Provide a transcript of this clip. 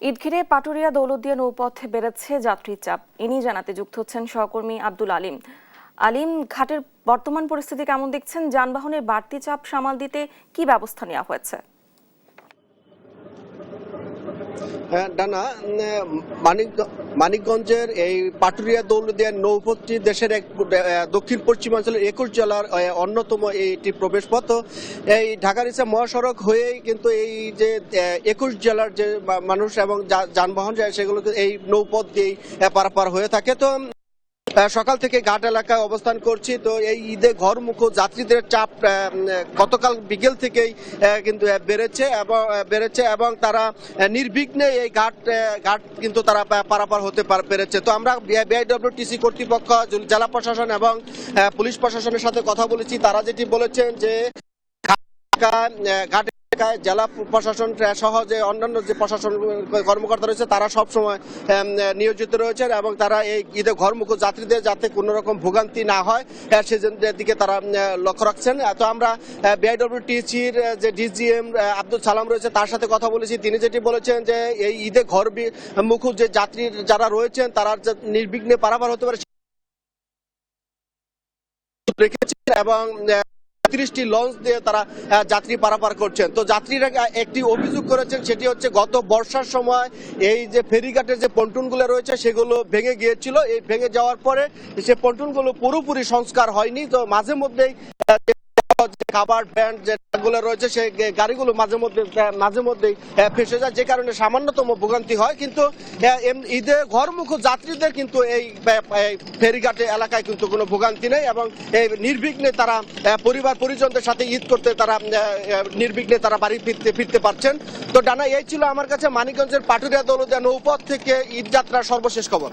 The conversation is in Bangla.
ঈদ ঘিরে পাটুরিয়া দৌলতদিয়া নৌপথে বেড়েছে যাত্রীর চাপ। ইনি জানাতে যুক্ত হচ্ছেন সহকর্মী আব্দুল আলিম। আলিম, ঘাটের বর্তমান পরিস্থিতি কেমন দেখছেন? যানবাহনের বাড়তি চাপ সামাল দিতে কি ব্যবস্থা নেওয়া হয়েছে? ডানা মানিকগঞ্জের এই পাটুরিয়া দৌলতদিয়া নৌপথটি দেশের এক দক্ষিণ পশ্চিমাঞ্চলের 21 জেলার অন্যতম এইটি প্রবেশ পথ। এই ঢাকা-রিচা মহাসড়ক হয়েই কিন্তু এই যে 21 জেলার যে মানুষ এবং যানবাহন যায় সেগুলো এই নৌপথ দিয়েই পারাপার হয়ে থাকে। তো সকাল থেকে ঘাট এলাকায় অবস্থান করছি। তো এই ঈদে ঘরমুখো যাত্রীদের চাপ গতকাল বিকেল থেকেই কিন্তু বেড়েছে এবং তারা নির্বিঘ্নে এই ঘাট কিন্তু তারা পারাপার হতে পেরেছে। তো আমরা বিআইডব্লিউটিসি কর্তৃপক্ষ, জেলা প্রশাসন এবং পুলিশ প্রশাসনের সাথে কথা বলেছি। তারা যেটি বলেছেন যে ঘাট জেলা প্রশাসন সহ যে অন্যান্য যে প্রশাসন কর্মকর্তা রয়েছে তারা সবসময় নিয়োজিত রয়েছেন এবং তারা এই ঈদে ঘরমুখো যাত্রীদের যাতে কোনো রকম ভোগান্তি না হয় সেজন্যের দিকে তারা লক্ষ্য রাখছেন। তো আমরা বিআইডব্লিউটিসির যে ডিজিএম আব্দুল সালাম রয়েছে তার সাথে কথা বলেছি। তিনি যেটি বলেছেন যে এই ঈদে ঘরমুখো যে যাত্রী যারা রয়েছেন তারা নির্বিঘ্নে পারাপার হতে পারে রেখেছেন এবং 30টি লঞ্চ দিয়ে তারা যাত্রী পারাপার করছেন। তো যাত্রীরা একটি অভিযোগ করেছেন, সেটি হচ্ছে গত বর্ষার সময় এই যে ফেরিঘাটের যে পন্টুনগুলো রয়েছে সেগুলো ভেঙে গিয়েছিল। এই ভেঙে যাওয়ার পরে সে পন্টুনগুলো পুরোপুরি সংস্কার হয়নি। তো মাঝে মধ্যেই খাবার ভ্যান যেগুলো রয়েছে সেই গাড়িগুলো মাঝে মধ্যেই ফেসে যায়, যে কারণে সামান্যতম ভোগান্তি হয়। কিন্তু ঈদে ঘরমুখো যাত্রীদের কিন্তু এই ফেরিঘাটে এলাকায় কিন্তু কোনো ভোগান্তি নেই এবং এই নির্বিঘ্নে তারা পরিবার পরিজনদের সাথে ঈদ করতে তারা নির্বিঘ্নে তারা বাড়ি ফিরতে পারছেন। তো ডানা, এই ছিল আমার কাছে মানিকগঞ্জের পাটুরিয়া দৌলতদিয়া নৌপথ থেকে ঈদ যাত্রার সর্বশেষ খবর।